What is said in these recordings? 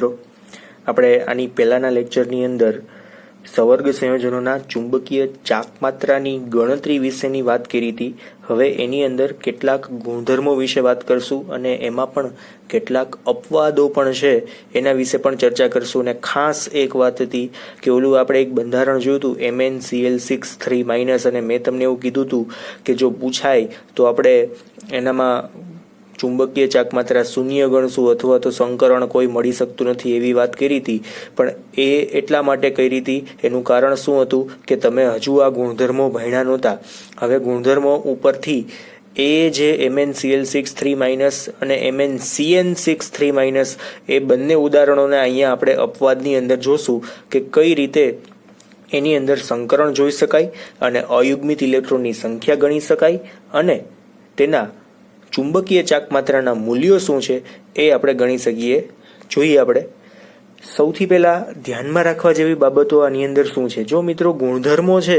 મિત્રો, આપણે આની પહેલાના લેક્ચરની અંદર સવર્ગ સંયોજનોના ચુંબકીય ચાકમાત્રાની ગણતરી વિશેની વાત કરી હતી. હવે એની અંદર કેટલાક ગુણધર્મો વિશે વાત કરશું અને એમાં પણ કેટલાક અપવાદો પણ છે એના વિશે પણ ચર્ચા કરશું. અને ખાસ એક વાત હતી કે ઓલું આપણે એક બંધારણ જોયું હતું MnCl6 - અને મેં તમને એવું કીધું હતું કે જો પૂછાય તો આપણે એનામાં ચુંબકીય ચાકમાત્રા શૂન્ય ગણશું અથવા તો સંકરણ કોઈ મળી શકતું નથી એવી વાત કરી હતી. પણ એ એટલા માટે કરી હતી, એનું કારણ શું હતું કે તમે હજુ આ ગુણધર્મો ભણ્યા નહોતા. હવે ગુણધર્મો ઉપરથી એ જે MnCl6 - અને MnCN6 - એ બંને ઉદાહરણોને અહીંયા આપણે અપવાદની અંદર જોશું કે કઈ રીતે એની અંદર સંકરણ જોઈ શકાય અને અયુગ્મિત ઇલેક્ટ્રોનની સંખ્યા ગણી શકાય અને તેના ચુંબકીય ચાકમાત્રાના મૂલ્યો શું છે એ આપણે ગણી શકીએ. જોઈએ આપણે સૌથી પહેલા ધ્યાનમાં રાખવા જેવી બાબતો આની અંદર શું છે. જો મિત્રો ગુણધર્મો છે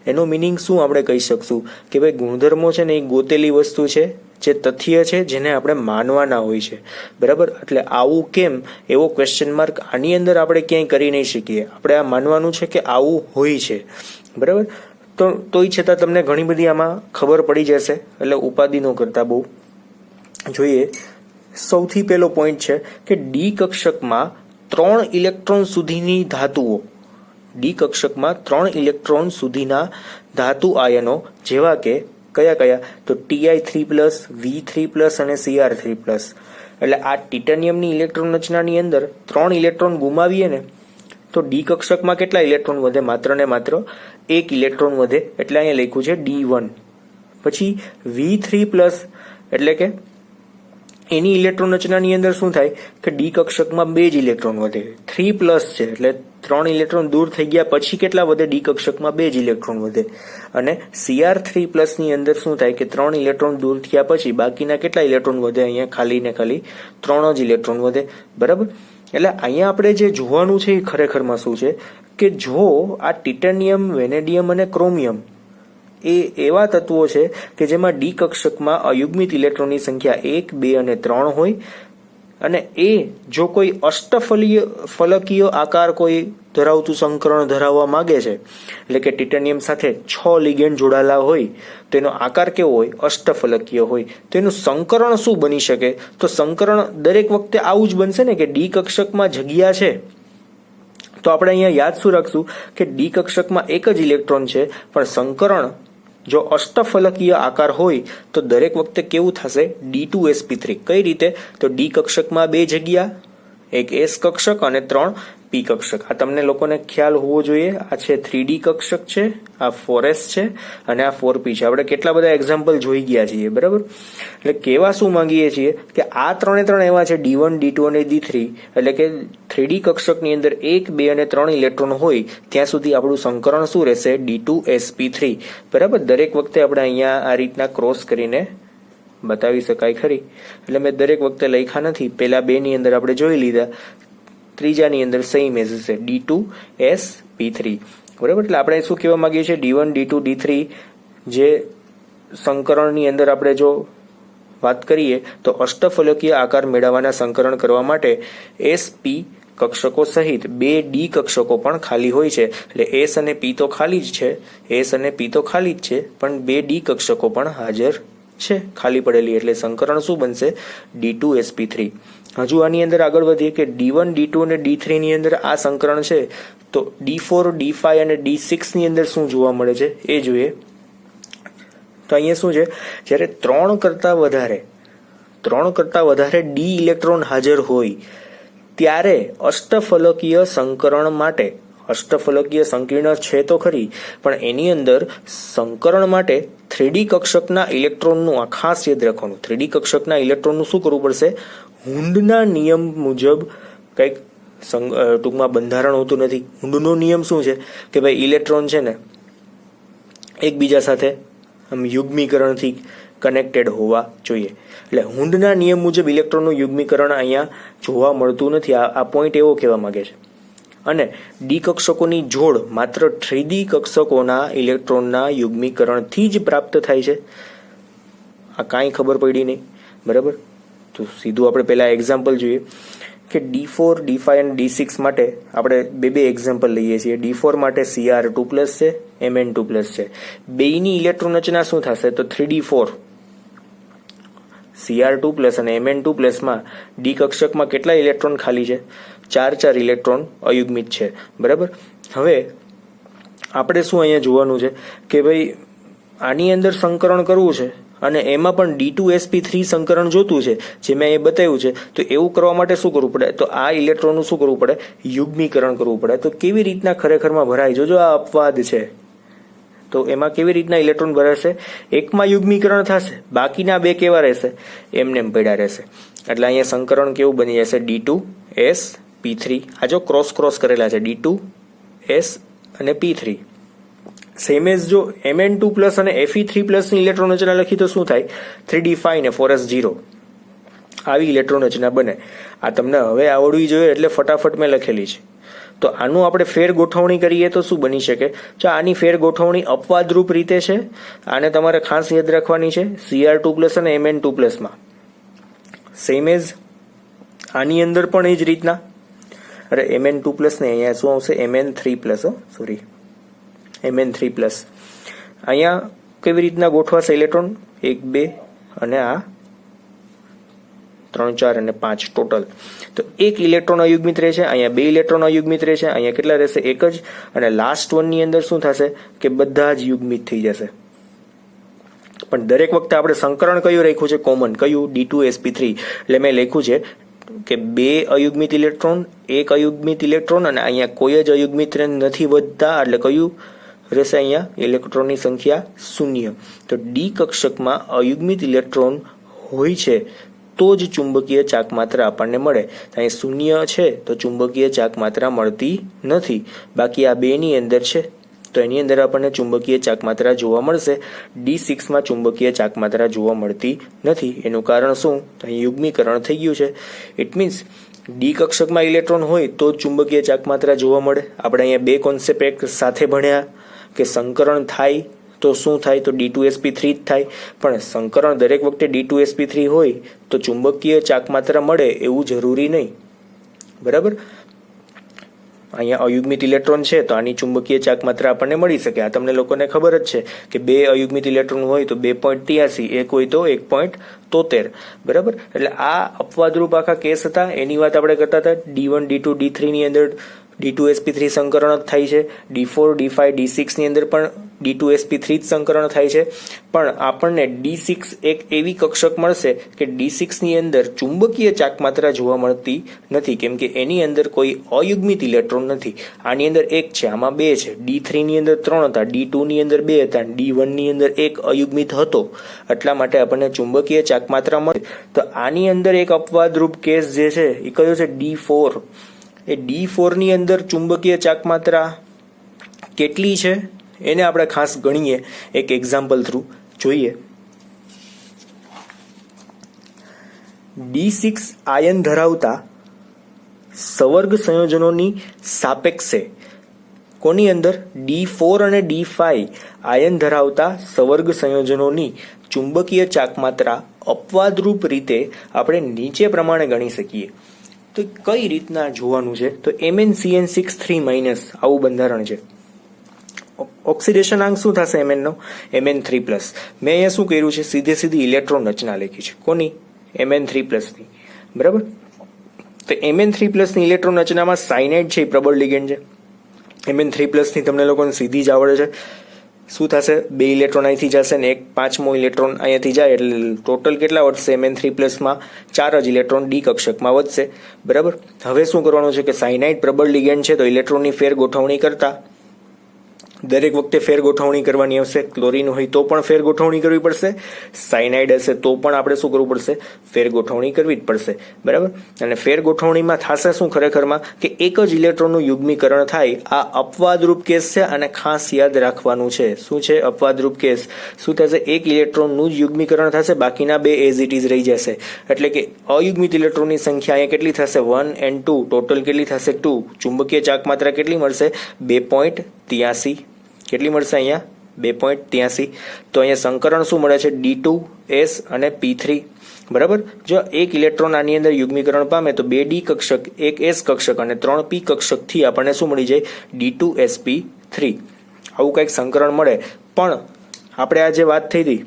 એનો મિનિંગ શું આપણે કહી શકશું કે ભાઈ ગુણધર્મો છે ને એ ગોતેલી વસ્તુ છે, જે તથ્ય છે જેને આપણે માનવાના હોય છે, બરાબર. એટલે આવું કેમ એવો ક્વેશ્ચન માર્ક આની અંદર આપણે ક્યાંય કરી નહીં શકીએ. આપણે આ માનવાનું છે કે આવું હોય છે, બરાબર. તોય છતાં તમને ઘણી બધી આમાં ખબર પડી જશે, એટલે ઉપાધિ ન કરતા બહુ. જોઈએ, સૌથી પહેલો પોઈન્ટ છે કે ડી કક્ષકમાં 3 ઇલેક્ટ્રોન સુધીની ધાતુઓ, ડી કક્ષકમાં 3 ઇલેક્ટ્રોન સુધીના ધાતુ આયનો જેવા કે કયા તો Ti3+, V3+ અને Cr3+. એટલે આ ટિટેનિયમની ઇલેક્ટ્રોન રચનાની અંદર 3 ઇલેક્ટ્રોન ગુમાવીએ ને તો ડી કક્ષકમાં કેટલા ઇલેક્ટ્રોન વધે? માત્ર ને માત્ર 1 ઇલેક્ટ્રોન વધે. એટલે અહીંયા લખ્યું છે D1. પછી V3+ એટલે કે એની ઇલેક્ટ્રોન રચનાની અંદર શું થાય કે ડી કક્ષકમાં 2 જ ઇલેક્ટ્રોન વધે. 3+ છે એટલે 3 ઇલેક્ટ્રોન દૂર થઈ ગયા પછી કેટલા વધે? ડી કક્ષકમાં 2 જ ઇલેક્ટ્રોન વધે. અને Cr3+ ની અંદર શું થાય કે 3 ઇલેક્ટ્રોન દૂર થયા પછી બાકીના કેટલા ઇલેક્ટ્રોન વધે? અહીંયા ખાલી ને ખાલી 3 જ ઇલેક્ટ્રોન વધે, બરાબર. એટલે અહીંયા આપણે જે જોવાનું છે એ ખરેખરમાં શું છે કે જો આ ટિટેનિયમ, વેનેડિયમ અને ક્રોમિયમ એ એવા તત્વો છે કે જેમાં ડી કક્ષકમાં અયુગ્મિત ઇલેક્ટ્રોનની સંખ્યા 1, 2 અને 3 હોય અને એ જો કોઈ અષ્ટફલકીય આકાર કોઈ ધરાવતું સંકરણ ધરાવવા માંગે છે, એટલે કે ટિટેનિયમ સાથે 6 લિગેન્ડ જોડાયેલા હોય તો એનો આકાર કેવો હોય? અષ્ટફલકીય હોય. તો એનું સંકરણ શું બની શકે? તો સંકરણ દરેક વખતે આવું જ બનશે ને કે ડી કક્ષકમાં જગ્યા છે તો આપણે અહીંયા યાદ શું રાખશું કે ડી કક્ષકમાં 1 જ ઇલેક્ટ્રોન છે, પણ સંકરણ જો અષ્ટફલકીય આકાર હોય તો દરેક વખતે કેવું થશે? D2sp3. કઈ રીતે? તો ડી કક્ષકમાં 2 જગ્યા, 1 S કક્ષક અને 3 P કક્ષક. આ તમને લોકોને ખ્યાલ હોવો જોઈએ. આ છે 3D કક્ષક છે, આ 4S છે અને આ 4P છે. આપણે કેટલા બધા એક્ઝામ્પલ જોઈ ગયા છીએ, બરાબર. એટલે કેવા શું માંગીએ છીએ કે આ 3 એવા છે D1, D2 અને D3. એટલે કે 3D કક્ષકની અંદર 1, 2 અને 3 ઇલેક્ટ્રોન હોય ત્યાં સુધી આપણું સંકરણ શું રહેશે? D2sp3, બરાબર. દરેક વખતે આપણે અહીંયા આ રીતના ક્રોસ કરીને બતાવી શકાય ખરી. એટલે મેં દરેક વખતે લખ્યા નથી, પહેલા 2 ની અંદર આપણે જોઈ લીધા, ત્રીજાની અંદર સેમ એઝ છે D2sp3, બરાબર. એટલે આપણે શું કહેવા માંગીએ છીએ? D1, D2, D3 જે સંકરણની અંદર આપણે જો વાત કરીએ તો અષ્ટફલકીય આકાર મેળવવાના સંકરણ કરવા માટે sp કક્ષકો સહિત 2 ડી કક્ષકો પણ ખાલી હોય છે. એટલે S અને P તો ખાલી જ છે, S અને P તો ખાલી જ છે, પણ 2 ડી કક્ષકો પણ હાજર છે ખાલી પડેલી. એટલે સંકરણ શું બનશે? D2sp3. હજુ આની અંદર આગળ વધીએ કે D1, D2 અને D3 ની અંદર આ સંકરણ છે તો D4, D5 અને D6 ની અંદર શું જોવા મળે છે એ જોઈએ. તો અહીંયા શું છે, જ્યારે 3 કરતા વધારે ડી ઇલેક્ટ્રોન હાજર હોય ત્યારે અષ્ટફલકીય સંકરણ માટે, અષ્ટફલકીય સંકીર્ણ છે તો ખરી, પણ એની અંદર સંકરણ માટે 3D કક્ષકના ઇલેક્ટ્રોનનું, આ ખાસ યાદ રાખવાનું, 3D કક્ષકના ઇલેક્ટ્રોનનું શું કરવું પડશે? હુન્ડના નિયમ મુજબ કંઈક ટૂંકમાં બંધારણ હોતું નથી. હુન્ડનો નિયમ શું છે કે ભાઈ ઇલેક્ટ્રોન છે ને એકબીજા સાથે આમ યુગ્મીકરણથી કનેક્ટેડ હોવા જોઈએ. એટલે હુન્ડના નિયમ મુજબ ઇલેક્ટ્રોનનું યુગ્મીકરણ અહીંયા જોવા મળતું નથી. આ પોઈન્ટ એવો કહેવા માંગે છે. અને ડી કક્ષકોની જોડ માત્ર 3D કક્ષકોના ઇલેક્ટ્રોનના યુગ્મીકરણથી જ પ્રાપ્ત થાય છે. આ કાંઈ ખબર પડી નહીં, બરાબર. તો સીધું આપણે પહેલા એક્ઝામ્પલ જોઈએ કે D4, D5 અને D6 માટે આપણે બે એક્ઝામ્પલ લઈએ છીએ. D4 માટે Cr2+ છે, Mn2+ છે. બેયની ઇલેક્ટ્રોન રચના શું થશે? તો 3D4 Cr2+ અને Mn2+ માં ડી કક્ષકમાં કેટલા ઇલેક્ટ્રોન ખાલી છે? 4 ઇલેક્ટ્રોન અયુગ્મિત છે. બરાબર. હવે આપણે શું અહીંયા જોવાનું છે કે ભાઈ આની અંદર સંકરણ કરવું છે અને એમાં પણ D2sp3 સંકરણ જોતું છે, જે મેં અહીં બતાવ્યું છે. તો એવું કરવા માટે શું કરવું પડે? તો આ ઇલેક્ટ્રોનનું શું કરવું પડે? યુગ્મીકરણ કરવું પડે. તો કેવી રીતના ખરેખરમાં ભરાય? જોજો આ અપવાદ છે. તો એમાં કેવી રીતના ઇલેક્ટ્રોન ભરાશે? એકમાં યુગ્મીકરણ થશે, બાકીના બે કેવા રહેશે? એમને એમ પડ્યા રહેશે. એટલે અહીંયા સંકરણ કેવું બની જશે? D2sp3. આ જો ક્રોસ કરેલા છે, D2s અને P3. સેમ એઝ જો Mn2+ અને Fe3+ ની ઇલેક્ટ્રોન રચના લખી તો શું થાય? 3D5 ને 4s0. આવી ઇલેક્ટ્રોન રચના બને. આ તમને હવે આવડવી જોઈએ એટલે ફટાફટ મેં લખેલી છે. તો આનું આપણે ફેર ગોઠવણી કરીએ તો શું બની શકે? જો આની ફેર ગોઠવણી અપવાદરૂપ રીતે છે, આને તમારે ખાસ યાદ રાખવાની છે. Cr2+ અને Mn2+ માં સેમ એઝ આની અંદર પણ એ જ રીતના. અરે Mn2+ ને અહીંયા શું આવશે? Mn3+. Sorry, Mn3+. અહીંયા કેવી રીતના ગોઠવાશે ઇલેક્ટ્રોન? 1 2 અને આ 3 4 અને 5 ટોટલ. તો એક ઇલેક્ટ્રોન અયુગ્મિત રહેશે, અહીંયા 2 ઇલેક્ટ્રોન અયુગ્મિત રહેશે, અહીંયા કેટલા રહેશે? 1 જ. અને લાસ્ટ વનની અંદર શું થશે કે બધા જ યુગ્મિત થઈ જશે. પણ દરેક વખતે આપણે સંકરણ કયું રાખ્યું છે? કોમન. કયું? D2sp3. એટલે મેં લખ્યું છે કે 2 અયુગ્મિત ઇલેક્ટ્રોન, 1 અયુગ્મિત ઇલેક્ટ્રોન અને અહીંયા કોઈ જ અયુગ્મિત નથી વધતા. એટલે કયું રહેશે? અહીંયા ઇલેક્ટ્રોનની સંખ્યા 0. તો ડી કક્ષકમાં અયુગ્મિત ઇલેક્ટ્રોન હોય છે તો જ ચુંબકીય ચાક માત્રા આપણને મળે. અહીં 0 છે તો ચુંબકીય ચાક માત્રા મળતી નથી. બાકી આ બેની અંદર છે તો એની અંદર આપણને ચુંબકીય ચાક માત્રા જોવા મળશે. D6 માં ચુંબકીય ચાક માત્રા જોવા મળતી નથી. એનું કારણ શું? અહીં યુગ્મીકરણ થઈ ગયું છે. ઇટ મીન્સ ડી કક્ષકમાં ઇલેક્ટ્રોન હોય તો ચુંબકીય ચાક માત્રા જોવા મળે. આપણે અહીંયા બે કોન્સેપ્ટ એક સાથે ભણ્યા કે સંકરણ થાય તો શું થાય? તો D2sp3 જ થાય. પણ સંકરણ દરેક વખતે D2sp3 હોય તો ચુંબકીય ચાક માત્રા મળે એવું જરૂરી નહીં. બરાબર. અહીંયા અયુગ્મિત ઇલેક્ટ્રોન છે તો આની ચુંબકીય ચાક માત્રા આપણને મળી શકે. આ તમને લોકોને ખબર જ છે કે 2 અયુગ્મિત ઇલેક્ટ્રોન હોય તો 2.83, એક હોય તો 1.73. બરાબર. એટલે આ અપવાદરૂપ આખા કેસ હતા, એની વાત આપણે કરતા હતા. D1 D2 D3 ની અંદર D2sp3 સંકરણ જ થાય છે. D4 D5 D6 ની અંદર પણ D2sp3 જ સંકરણ થાય છે. પણ આપણને D6 એક એવી કક્ષક મળશે કે D6 ની અંદર ચુંબકીય ચાક માત્રા જોવા મળતી નથી, કેમ કે એની અંદર કોઈ અયુગ્મિત ઇલેક્ટ્રોન નથી. આની અંદર 1 છે, આમાં 2 છે. D3 ની અંદર 3 હતા, D2 ની અંદર 2 હતા, D1 ની અંદર 1 અયુગ્મિત હતો. એટલા માટે આપણને ચુંબકીય ચાક માત્રા મળે. તો આની અંદર એક અપવાદરૂપ કેસ જે છે એ કયો છે? D4. એ D4 ની અંદર ચુંબકીય ચાક માત્રા કેટલી છે એને આપણે ખાસ ગણીએ, એક એક્ઝામ્પલ થ્રુ જોઈએ. D6 આયન ધરાવતા સવર્ગ સંયોજનોની સાપેક્ષે કોની અંદર? D4 અને D5 આયન ધરાવતા સવર્ગ સંયોજનોની ચુંબકીય ચાક માત્રા અપવાદરૂપ રીતે આપણે નીચે પ્રમાણે ગણી શકીએ. તો કઈ રીતના જોવાનું છે? તો MnCN6 - આવું બંધારણ છે. ઓક્સિડેશન આંક શું થશે Mn નો? Mn3+. મેં અહીંયા શું કર્યું છે? સીધી ઇલેક્ટ્રોન રચના લખી છે. કોની? Mn3+ ની. બરાબર. તો Mn3+ ની ઇલેક્ટ્રોન રચનામાં સાયનાઇડ છે એ પ્રબળ લિગેન્ડ છે. Mn3+ ની તમને લોકોને સીધી જ આવડે છે. શું થશે? 2 ઇલેક્ટ્રોન અહીંથી જશે ને 5મો ઇલેક્ટ્રોન અહીંયાથી જાય એટલે ટોટલ કેટલા વધશે? Mn3+ માં 4 જ ઇલેક્ટ્રોન ડી કક્ષકમાં વધશે. બરાબર. હવે શું કરવાનું છે કે સાયનાઇડ પ્રબળ લિગેન્ડ છે તો ઇલેક્ટ્રોનની ફેર ગોઠવણી કરતા દરેક વખતે ફેર ગોઠવણી કરવાની આવશે. ક્લોરીન હોય તો પણ ફેર ગોઠવણી કરવી પડશે, સાયનાઇડ હશે તો પણ આપણે શું કરવું પડશે? ફેર ગોઠવણી કરવી જ પડશે. બરાબર. અને ફેર ગોઠવણીમાં થશે શું ખરેખરમાં કે એક જ ઇલેક્ટ્રોનનું યુગ્મીકરણ થાય. આ અપવાદરૂપ કેસ છે અને ખાસ યાદ રાખવાનું છે. શું છે અપવાદરૂપ કેસ? શું થશે? એક ઇલેક્ટ્રોનનું જ યુગ્મીકરણ થશે, બાકીના 2 એઝ ઇટ ઇઝ રહી જશે. એટલે કે અયુગ્મિત ઇલેક્ટ્રોનની સંખ્યા અહીંયા કેટલી થશે? 1 and 2. ટોટલ કેટલી થશે? 2. ચુંબકીય ચાક માત્રા કેટલી મળશે? 2.83. કેટલી મળશે અહીંયા? 2.83. તો અહીંયા સંકરણ શું મળે છે? D2S અને P3. બરાબર. જો એક ઇલેક્ટ્રોન આની અંદર યુગ્મીકરણ પામે તો 2D કક્ષક, 1S કક્ષક અને 3P કક્ષકથી આપણને શું મળી જાય? D2sp3. આવું કંઈક સંકરણ મળે. પણ આપણે આ જે વાત થઈ હતી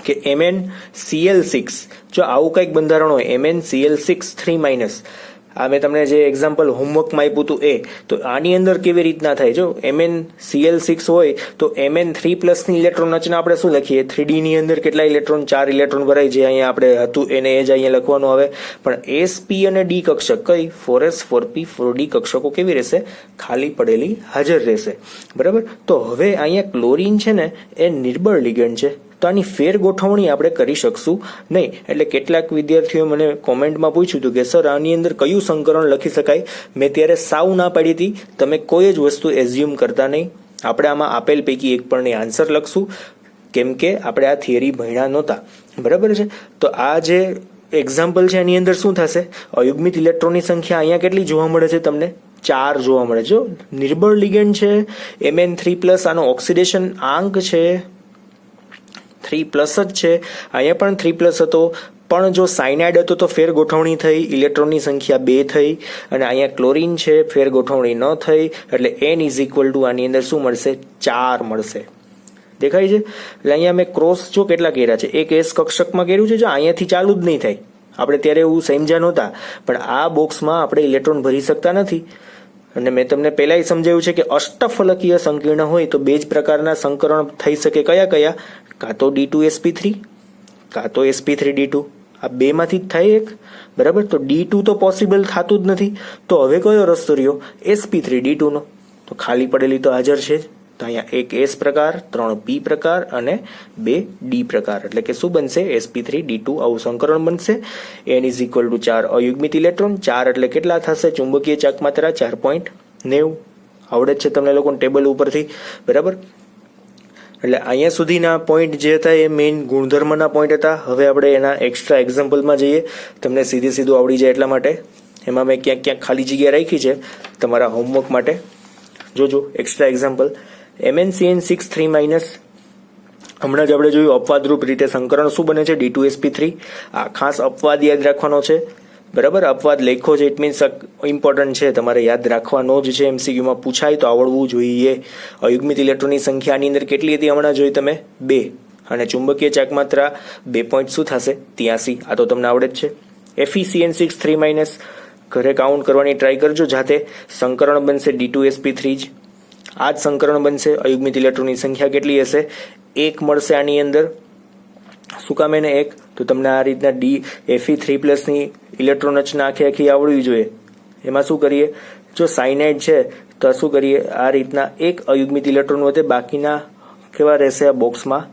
કે MnCl6, જો આવું કંઈક બંધારણ હોય MnCl6 3- આ મેં તમને જે એક્ઝામ્પલ હોમવર્કમાં આપ્યું હતું તો આની અંદર કેવી રીતના થાય? જો MnCl6 હોય તો Mn3+ ની ઇલેક્ટ્રોન રચના આપણે શું લખીએ? 3D ની અંદર કેટલા ઇલેક્ટ્રોન? 4 ઇલેક્ટ્રોન ભરાય, જે અહીંયા આપણે હતું એને એ જ અહીંયા લખવાનું આવે. પણ sp અને d કક્ષક કઈ 4s 4p 4d કક્ષકો કેવી રહેશે? ખાલી પડેલી હાજર રહેશે. બરાબર. તો હવે અહીંયા ક્લોરીન છે ને એ નિર્બળ લિગેન્ડ છે, તો આની ફેર ગોઠવણી આપણે કરી શકશું નહીં. એટલે કેટલાક વિદ્યાર્થીઓ મને કોમેન્ટમાં પૂછ્યું હતું કે સર આની અંદર કયું સંકરણ લખી શકાય? મેં ત્યારે સાવ ના પાડી હતી, તમે કોઈ જ વસ્તુ એઝ્યુમ કરતા નહીં. આપણે આમાં આપેલ પૈકી એક પણ આન્સર લખશું, કેમ કે આપણે આ થિયરી ભણ્યા નહોતા. બરાબર છે. તો આ જે એક્ઝામ્પલ છે એની અંદર શું થશે? અયુગ્મિત ઇલેક્ટ્રોનની સંખ્યા અહીંયા કેટલી જોવા મળે છે તમને? 4 જોવા મળે. જો નિર્બળ લિગેન્ડ છે Mn3+, આનો ઓક્સિડેશન આંક છે 3+ જ છે, અહીંયા પણ 3+ હતો. પણ જો સાયનાઇડ હતો તો ફેર ગોઠવણી થઈ, ઇલેક્ટ્રોનની સંખ્યા 2 થઈ. અને અહીંયા ક્લોરીન છે, ફેર ગોઠવણી ન થઈ, એટલે n આની અંદર શું મળશે? 4 મળશે. દેખાય છે? એટલે અહીંયા મેં ક્રોસ જો કેટલા કર્યા છે, એક S કક્ષકમાં કર્યું છે. જો અહીંયાથી ચાલુ જ નહીં થાય, આપણે ત્યારે એવું સમજ્યા નહોતા. પણ આ બોક્સમાં આપણે ઇલેક્ટ્રોન ભરી શકતા નથી. અને મેં તમને પહેલા સમજાવ્યું છે કે અષ્ટફલકીય સંકીર્ણ હોય તો 2 જ પ્રકારના સંકરણ થઈ શકે. કયા કયા? કાં તો D2sp3, કાં તો sp3d2. આ બેમાંથી જ થાય એક. બરાબર. તો D2 તો પોસિબલ થતું જ નથી. તો હવે કયો રસ્તો રહ્યો? sp3d2 નો. તો ખાલી પડેલી તો હાજર છે જ. તો અહીંયા એક S પ્રકાર, 3 P પ્રકાર અને 2 D પ્રકાર. એટલે કે શું બનશે? sp3d2 આવું સંકરણ બનશે. n = 4 અયુગ્મિત electron. 4 એટલે કેટલા થશે? ચુંબકીય ચાકમાત્રા 4.90. આવડે છે તમને લોકોને ટેબલ ઉપરથી. બરાબર. એટલે અહીંયા સુધીના પોઈન્ટ જે હતા એ મેઇન ગુણધર્મના પોઈન્ટ હતા. હવે આપણે એના એક્સ્ટ્રા એક્ઝામ્પલમાં જઈએ, તમને સીધું આવડી જાય એટલા માટે. એમાં મેં ક્યાંક ખાલી જગ્યા રાખી છે તમારા હોમવર્ક માટે. જોજો એક્સ્ટ્રા એક્ઝામ્પલ. MnCn6 3-. હમણાં જ આપણે જોયું અપવાદરૂપ રીતે સંકરણ શું બને છે? D2sp3. આ ખાસ અપવાદ યાદ રાખવાનો છે. બરાબર. અપવાદ લખ્યો છે, ઇટ મીન્સ ઇમ્પોર્ટન્ટ છે, તમારે યાદ રાખવાનો જ છે. MCQમાં પૂછાય તો આવડવું જોઈએ. અયુગ્મિત ઇલેક્ટ્રોનની સંખ્યા આની અંદર કેટલી હતી હમણાં જોઈ તમે? 2. અને ચુંબકીય ચાકમાત્રા 2 શું થશે? 83. આ તો તમને આવડે જ છે. FeCN6 3-. ઘરે કાઉન્ટ કરવાની ટ્રાય કરજો જાતે. સંકરણ બનશે D2sp3 જ. આ જ સંકરણ બનશે. અયુગ્મિત ઇલેક્ટ્રોનની સંખ્યા કેટલી હશે? 1 મળશે આની અંદર. શું કામ એને 1? તો તમને આ રીતના Fe3+ ની ઇલેક્ટ્રોન રચના આખી આવડવી જોઈએ. એમાં શું કરીએ? જો સાયનાઇડ છે તો શું કરીએ? આ રીતના એક અયુગ્મિત ઇલેક્ટ્રોન વધે, બાકીના કેવા રહેશે? આ બોક્સમાં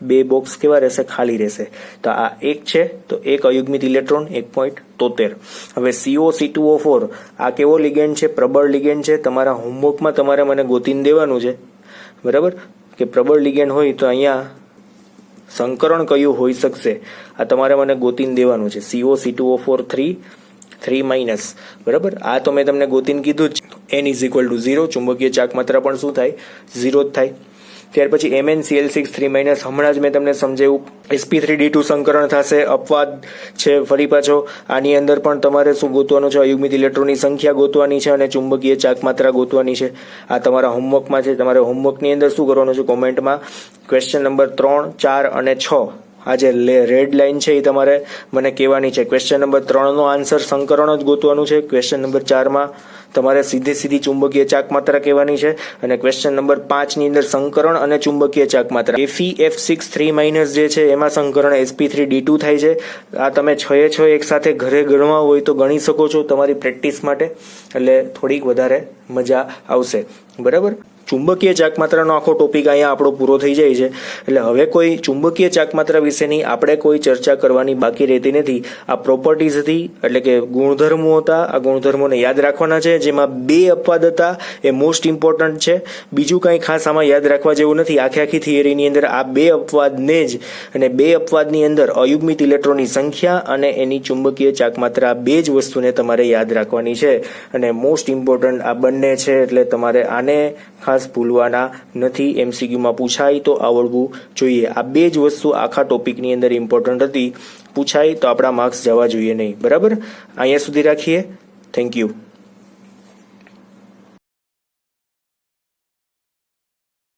2 બોક્સ કેવા રહેશે? ખાલી રહેશે. તો આ 1 છે તો એક અયુગ્મિત ઇલેક્ટ્રોન 1.73. હવે CO-C2O4 આ કેવો લિગેન્ડ છે? પ્રબળ લિગેન્ડ છે. તમારા હોમવર્કમાં તમારે મને ગોતીને દેવાનું છે. બરાબર. કે પ્રબળ લિગેન્ડ હોય તો અહીંયા સંકરણ કયું હોઈ શકશે? આ તમારે મને ગોતીને દેવાનું છે. CO-C2O4 3-. બરાબર. આ તો મેં તમને ગોતીને કીધું જ. n = 0. ચુંબકીય ચાકમાત્રા પણ શું થાય? 0 જ થાય. ત્યાર પછી MnCl6 3-. હમણાં જ મેં તમને સમજાવ્યું. sp3d2 સંકરણ થશે. અપવાદ છે ફરી પાછો. આની અંદર પણ તમારે શું ગોતવાનું છે? અયુગ્મિત ઇલેક્ટ્રોનની સંખ્યા ગોતવાની છે અને ચુંબકીય ચાકમાત્રા ગોતવાની છે. આ તમારા હોમવર્કમાં છે. તમારે હોમવર્કની અંદર શું કરવાનું છે? કોમેન્ટમાં ક્વેશ્ચન નંબર 3, 4 અને 6 આ જે રેડ લાઈન છે એ તમારે મને કહેવાની છે. ક્વેશ્ચન નંબર 3 નો આન્સર સંકરણ જ ગોતવાનું છે. ક્વેશ્ચન નંબર 4 માં તમારે સીધી ચુંબકીય ચાકમાત્રા કહેવાની છે. અને ક્વેશ્ચન નંબર 5 ની અંદર સંકરણ અને ચુંબકીય ચાકમાત્રા FeF6 3- જે છે એમાં સંકરણ sp3d2 થાય છે. આ તમે 6 એક સાથે ઘરે ગણવા હોય તો ગણી શકો છો તમારી પ્રેક્ટિસ માટે. એટલે થોડીક વધારે મજા આવશે. બરાબર. ચુંબકીય ચાકમાત્રાનો આખો ટોપિક અહીંયા આપણો પૂરો થઈ જાય છે. એટલે હવે કોઈ ચુંબકીય ચાકમાત્રા વિશેની આપણે કોઈ ચર્ચા કરવાની બાકી રહેતી નથી. આ પ્રોપર્ટીઝ હતી, એટલે કે ગુણધર્મો હતા. આ ગુણધર્મોને યાદ રાખવાના છે, જેમાં 2 અપવાદ હતા, એ મોસ્ટ ઇમ્પોર્ટન્ટ છે. બીજું કંઈ ખાસ આમાં યાદ રાખવા જેવું નથી. આખી થિયરીની અંદર આ 2 અપવાદને જ, અને 2 અપવાદની અંદર અયુગ્મિત ઇલેક્ટ્રોનની સંખ્યા અને એની ચુંબકીય ચાકમાત્રા, 2 જ વસ્તુને તમારે યાદ રાખવાની છે. અને મોસ્ટ ઇમ્પોર્ટન્ટ આ બંને છે, એટલે તમારે આને ખાસ ભૂલવાના નથી. MCQમાં પૂછાય તો આવડવું જોઈએ. આ 2 જ વસ્તુ આખા ટોપિકની અંદર ઇમ્પોર્ટન્ટ હતી. પૂછાય તો આપણા માર્ક્સ જવા જોઈએ નહીં. બરાબર, અહીંયા સુધી રાખીએ. Thank you.